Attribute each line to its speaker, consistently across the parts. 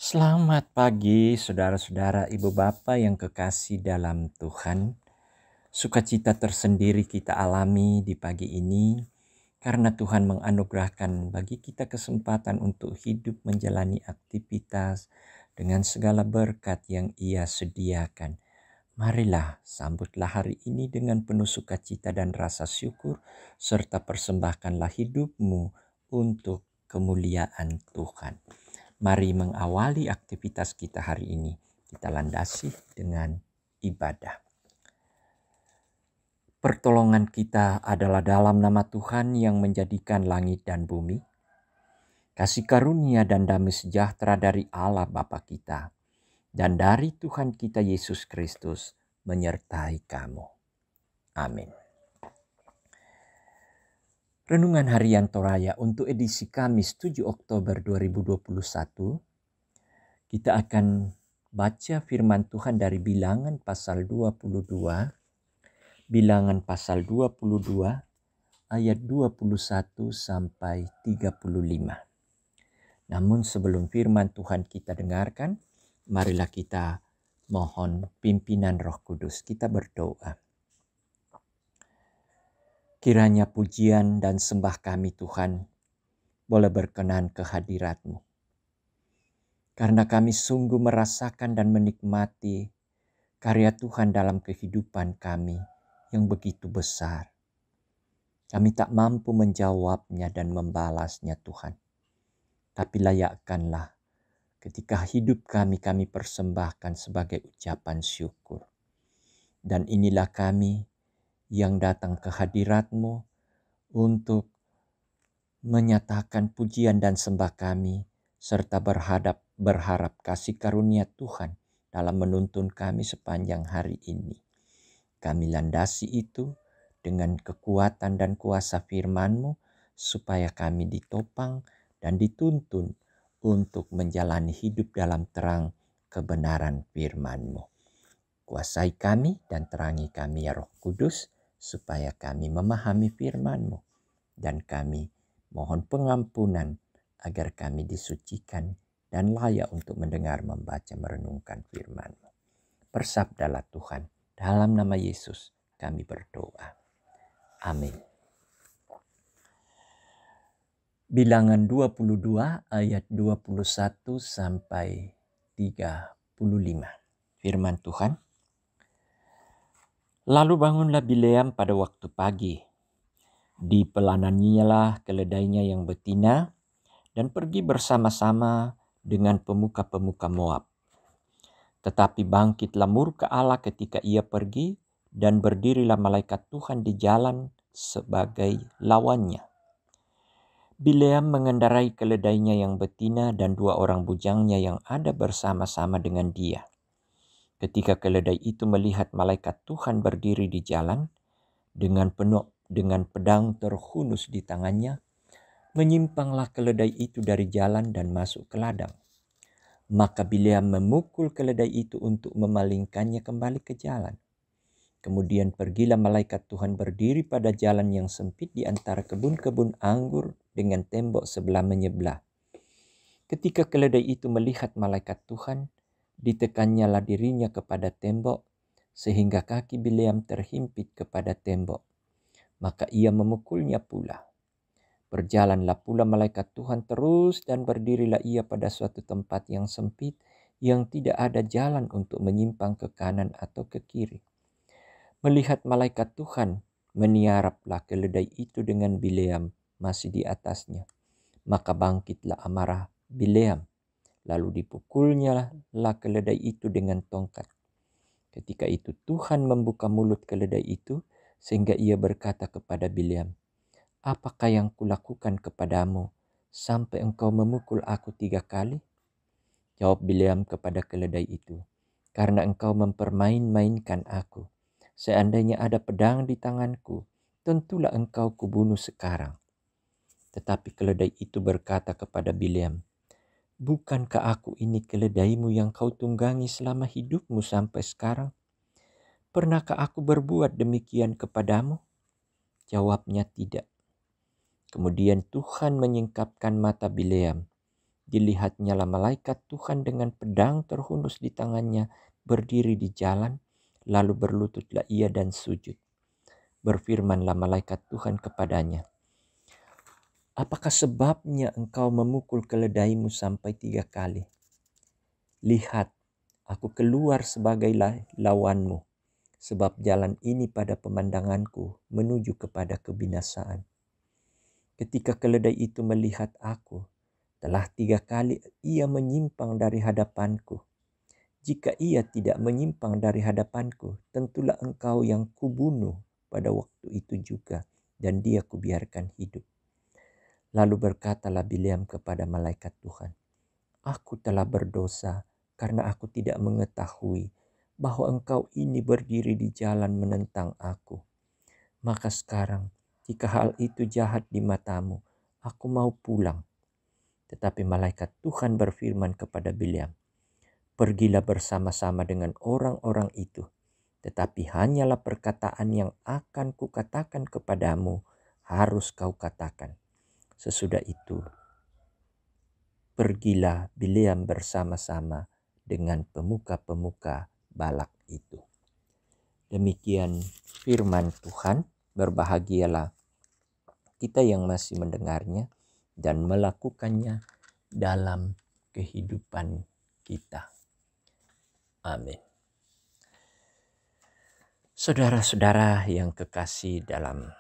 Speaker 1: Selamat pagi saudara-saudara, ibu bapa yang kekasih dalam Tuhan. Sukacita tersendiri kita alami di pagi ini karena Tuhan menganugerahkan bagi kita kesempatan untuk hidup menjalani aktivitas dengan segala berkat yang Ia sediakan. Marilah sambutlah hari ini dengan penuh sukacita dan rasa syukur, serta persembahkanlah hidupmu untuk kemuliaan Tuhan. Mari mengawali aktivitas kita hari ini. Kita landasi dengan ibadah. Pertolongan kita adalah dalam nama Tuhan yang menjadikan langit dan bumi. Kasih karunia dan damai sejahtera dari Allah Bapa kita dan dari Tuhan kita Yesus Kristus menyertai kamu. Amin. Renungan Harian Toraya untuk edisi Kamis 7 Oktober 2021. Kita akan baca firman Tuhan dari Bilangan pasal 22. Bilangan pasal 22 ayat 21 sampai 35. Namun sebelum firman Tuhan kita dengarkan, marilah kita mohon pimpinan Roh Kudus. Kita berdoa. Kiranya pujian dan sembah kami Tuhan boleh berkenan ke hadirat-Mu. Karena kami sungguh merasakan dan menikmati karya Tuhan dalam kehidupan kami yang begitu besar. Kami tak mampu menjawabnya dan membalasnya Tuhan. Tapi layakkanlah ketika hidup kami persembahkan sebagai ucapan syukur. Dan inilah kami yang datang ke hadirat-Mu untuk menyatakan pujian dan sembah kami serta berharap kasih karunia Tuhan dalam menuntun kami sepanjang hari ini. Kami landasi itu dengan kekuatan dan kuasa firman-Mu supaya kami ditopang dan dituntun untuk menjalani hidup dalam terang kebenaran firman-Mu. Kuasai kami dan terangi kami ya Roh Kudus supaya kami memahami firman-Mu dan kami mohon pengampunan agar kami disucikan dan layak untuk mendengar, membaca, merenungkan firman-Mu. Bersabdalah Tuhan, dalam nama Yesus kami berdoa. Amin. Bilangan 22 ayat 21 sampai 35. Firman Tuhan. Lalu bangunlah Bileam pada waktu pagi. Dipelananilah keledainya yang betina dan pergi bersama-sama dengan pemuka-pemuka Moab. Tetapi bangkitlah murka Allah ketika ia pergi dan berdirilah malaikat Tuhan di jalan sebagai lawannya. Bileam mengendarai keledainya yang betina dan 2 orang bujangnya yang ada bersama-sama dengan dia. Ketika keledai itu melihat malaikat Tuhan berdiri di jalan dengan pedang terhunus di tangannya, menyimpanglah keledai itu dari jalan dan masuk ke ladang. Maka Bileam memukul keledai itu untuk memalingkannya kembali ke jalan. Kemudian pergilah malaikat Tuhan berdiri pada jalan yang sempit di antara kebun-kebun anggur dengan tembok sebelah menyebelah. Ketika keledai itu melihat malaikat Tuhan, ditekannyalah dirinya kepada tembok, sehingga kaki Bileam terhimpit kepada tembok. Maka ia memukulnya pula. Berjalanlah pula malaikat Tuhan terus dan berdirilah ia pada suatu tempat yang sempit yang tidak ada jalan untuk menyimpang ke kanan atau ke kiri. Melihat malaikat Tuhan, meniaraplah keledai itu dengan Bileam masih di atasnya. Maka bangkitlah amarah Bileam, lalu dipukulnya lah keledai itu dengan tongkat. Ketika itu Tuhan membuka mulut keledai itu sehingga ia berkata kepada Bileam, "Apakah yang kulakukan kepadamu sampai engkau memukul aku 3 kali?" Jawab Bileam kepada keledai itu, "Karena engkau mempermain-mainkan aku. Seandainya ada pedang di tanganku, tentulah engkau kubunuh sekarang." Tetapi keledai itu berkata kepada Bileam, "Bukankah aku ini keledaimu yang kau tunggangi selama hidupmu sampai sekarang? Pernahkah aku berbuat demikian kepadamu?" Jawabnya, "Tidak." Kemudian Tuhan menyingkapkan mata Bileam, dilihatnya lah malaikat Tuhan dengan pedang terhunus di tangannya berdiri di jalan, lalu berlututlah ia dan sujud. Berfirmanlah malaikat Tuhan kepadanya, apakah sebabnya engkau memukul keledaimu sampai 3 kali? Lihat, aku keluar sebagai lawanmu, sebab jalan ini pada pemandanganku menuju kepada kebinasaan. Ketika keledai itu melihat aku, telah 3 kali ia menyimpang dari hadapanku. Jika ia tidak menyimpang dari hadapanku, tentulah engkau yang kubunuh pada waktu itu juga, dan dia kubiarkan hidup. Lalu berkatalah Bileam kepada malaikat Tuhan, aku telah berdosa karena aku tidak mengetahui bahwa engkau ini berdiri di jalan menentang aku. Maka sekarang, jika hal itu jahat di matamu, aku mau pulang. Tetapi malaikat Tuhan berfirman kepada Bileam, pergilah bersama-sama dengan orang-orang itu, tetapi hanyalah perkataan yang akan kukatakan kepadamu harus kau katakan. Sesudah itu, pergilah Bileam bersama-sama dengan pemuka-pemuka Balak itu. Demikian firman Tuhan. Berbahagialah kita yang masih mendengarnya dan melakukannya dalam kehidupan kita. Amin. Saudara-saudara yang kekasih dalam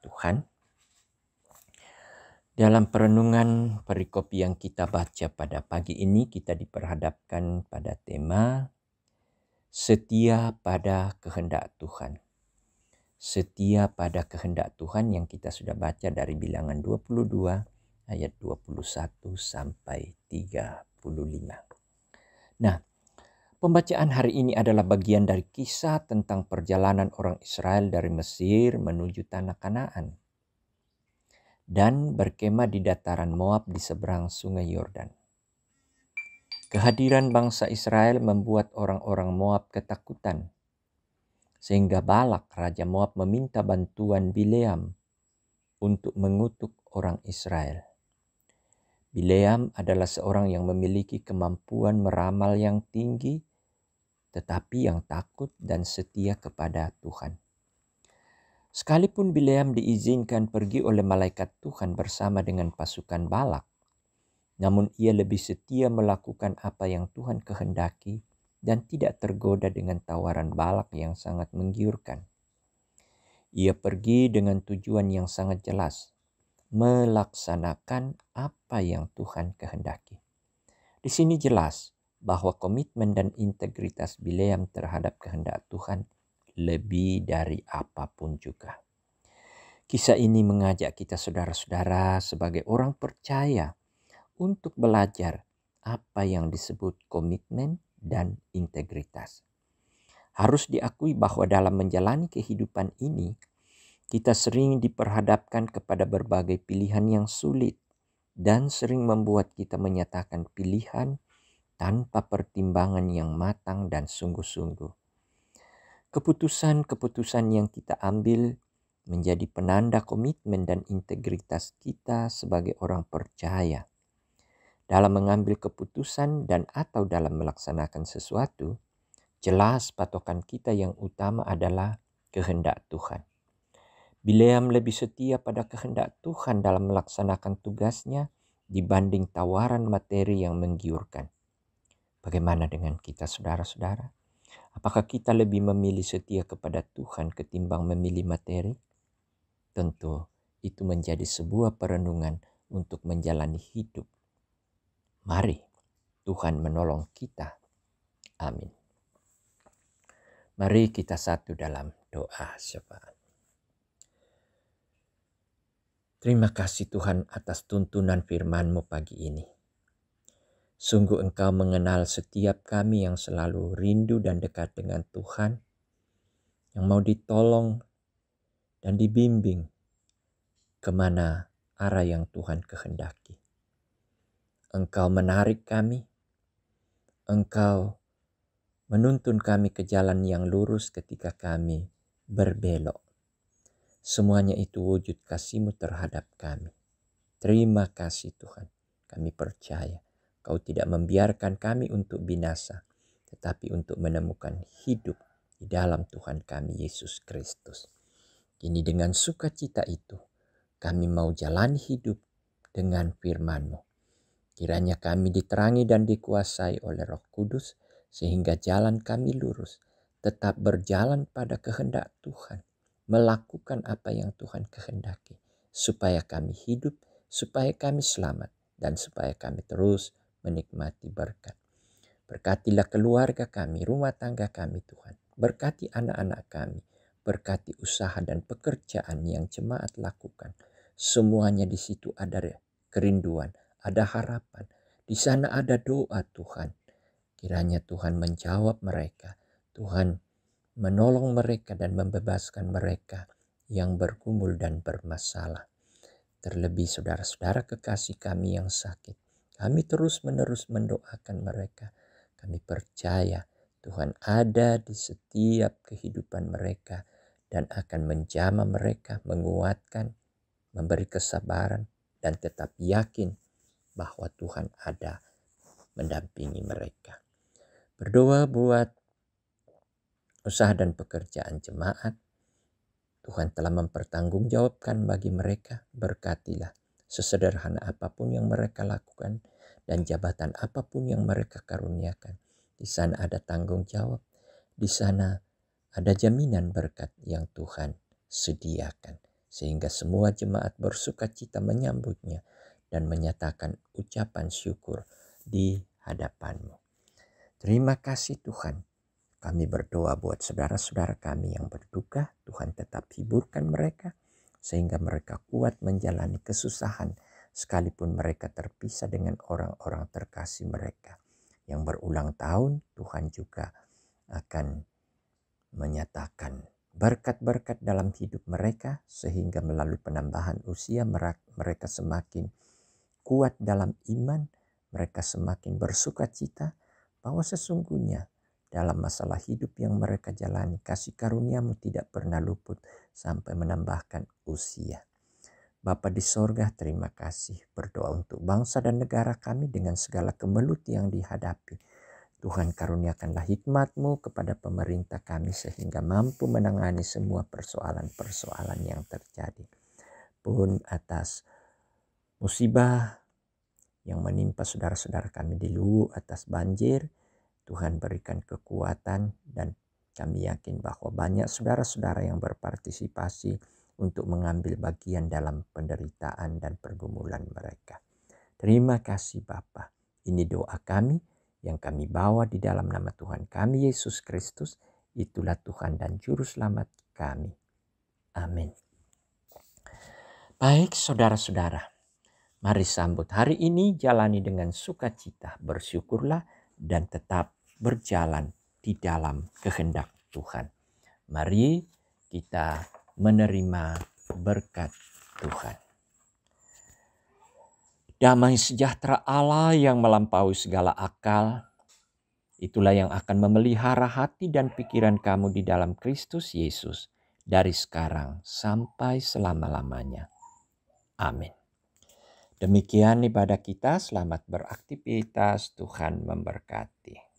Speaker 1: Tuhan, dalam perenungan perikop yang kita baca pada pagi ini, kita diperhadapkan pada tema setia pada kehendak Tuhan. Setia pada kehendak Tuhan yang kita sudah baca dari Bilangan 22 ayat 21 sampai 35. Nah, pembacaan hari ini adalah bagian dari kisah tentang perjalanan orang Israel dari Mesir menuju tanah Kanaan dan berkemah di dataran Moab di seberang sungai Yordan. Kehadiran bangsa Israel membuat orang-orang Moab ketakutan, sehingga Balak, raja Moab, meminta bantuan Bileam untuk mengutuk orang Israel. Bileam adalah seorang yang memiliki kemampuan meramal yang tinggi, tetapi yang takut dan setia kepada Tuhan. Sekalipun Bileam diizinkan pergi oleh malaikat Tuhan bersama dengan pasukan Balak, namun ia lebih setia melakukan apa yang Tuhan kehendaki dan tidak tergoda dengan tawaran Balak yang sangat menggiurkan. Ia pergi dengan tujuan yang sangat jelas, melaksanakan apa yang Tuhan kehendaki. Di sini jelas bahwa komitmen dan integritas Bileam terhadap kehendak Tuhan lebih dari apapun juga. Kisah ini mengajak kita saudara-saudara sebagai orang percaya untuk belajar apa yang disebut komitmen dan integritas. Harus diakui bahwa dalam menjalani kehidupan ini, kita sering diperhadapkan kepada berbagai pilihan yang sulit dan sering membuat kita menyatakan pilihan tanpa pertimbangan yang matang dan sungguh-sungguh. Keputusan-keputusan yang kita ambil menjadi penanda komitmen dan integritas kita sebagai orang percaya. Dalam mengambil keputusan dan atau dalam melaksanakan sesuatu, jelas patokan kita yang utama adalah kehendak Tuhan. Bileam lebih setia pada kehendak Tuhan dalam melaksanakan tugasnya dibanding tawaran materi yang menggiurkan. Bagaimana dengan kita saudara-saudara? Apakah kita lebih memilih setia kepada Tuhan ketimbang memilih materi? Tentu itu menjadi sebuah perenungan untuk menjalani hidup. Mari Tuhan menolong kita. Amin. Mari kita satu dalam doa syafaat. Terima kasih Tuhan atas tuntunan firman-Mu pagi ini. Sungguh Engkau mengenal setiap kami yang selalu rindu dan dekat dengan Tuhan, yang mau ditolong dan dibimbing kemana arah yang Tuhan kehendaki. Engkau menarik kami, Engkau menuntun kami ke jalan yang lurus ketika kami berbelok. Semuanya itu wujud kasih-Mu terhadap kami. Terima kasih Tuhan, kami percaya Kau tidak membiarkan kami untuk binasa, tetapi untuk menemukan hidup di dalam Tuhan kami Yesus Kristus. Kini dengan sukacita itu, kami mau jalani hidup dengan firman-Mu. Kiranya kami diterangi dan dikuasai oleh Roh Kudus, sehingga jalan kami lurus, tetap berjalan pada kehendak Tuhan, melakukan apa yang Tuhan kehendaki, supaya kami hidup, supaya kami selamat, dan supaya kami terus menikmati berkat. Berkatilah keluarga kami, rumah tangga kami Tuhan. Berkati anak-anak kami, berkati usaha dan pekerjaan yang jemaat lakukan. Semuanya di situ ada kerinduan, ada harapan. Di sana ada doa Tuhan. Kiranya Tuhan menjawab mereka. Tuhan menolong mereka dan membebaskan mereka yang bergumul dan bermasalah. Terlebih saudara-saudara kekasih kami yang sakit. Kami terus-menerus mendoakan mereka. Kami percaya Tuhan ada di setiap kehidupan mereka dan akan menjamah mereka, menguatkan, memberi kesabaran, dan tetap yakin bahwa Tuhan ada mendampingi mereka. Berdoa buat usaha dan pekerjaan jemaat. Tuhan telah mempertanggungjawabkan bagi mereka. Berkatilah sesederhana apapun yang mereka lakukan dan jabatan apapun yang mereka karuniakan. Di sana ada tanggung jawab, di sana ada jaminan berkat yang Tuhan sediakan. Sehingga semua jemaat bersukacita menyambutnya dan menyatakan ucapan syukur di hadapan-Mu. Terima kasih Tuhan. Kami berdoa buat saudara-saudara kami yang berduka, Tuhan tetap hiburkan mereka sehingga mereka kuat menjalani kesusahan sekalipun mereka terpisah dengan orang-orang terkasih mereka. Yang berulang tahun, Tuhan juga akan menyatakan berkat-berkat dalam hidup mereka sehingga melalui penambahan usia mereka semakin kuat dalam iman, mereka semakin bersukacita bahwa sesungguhnya dalam masalah hidup yang mereka jalani, kasih karunia-Mu tidak pernah luput sampai menambahkan usia. Bapa di sorga, terima kasih. Berdoa untuk bangsa dan negara kami dengan segala kemelut yang dihadapi. Tuhan karuniakanlah hikmat-Mu kepada pemerintah kami sehingga mampu menangani semua persoalan-persoalan yang terjadi. Pun atas musibah yang menimpa saudara-saudara kami di Luwu atas banjir, Tuhan berikan kekuatan dan kami yakin bahwa banyak saudara-saudara yang berpartisipasi untuk mengambil bagian dalam penderitaan dan pergumulan mereka. Terima kasih Bapa. Ini doa kami yang kami bawa di dalam nama Tuhan kami Yesus Kristus. Itulah Tuhan dan Juru Selamat kami. Amin. Baik saudara-saudara, mari sambut hari ini, jalani dengan sukacita, bersyukurlah dan tetap berjalan di dalam kehendak Tuhan. Mari kita menerima berkat Tuhan. Damai sejahtera Allah yang melampaui segala akal, itulah yang akan memelihara hati dan pikiran kamu di dalam Kristus Yesus dari sekarang sampai selama-lamanya. Amin. Demikian ibadah kita, selamat beraktivitas, Tuhan memberkati.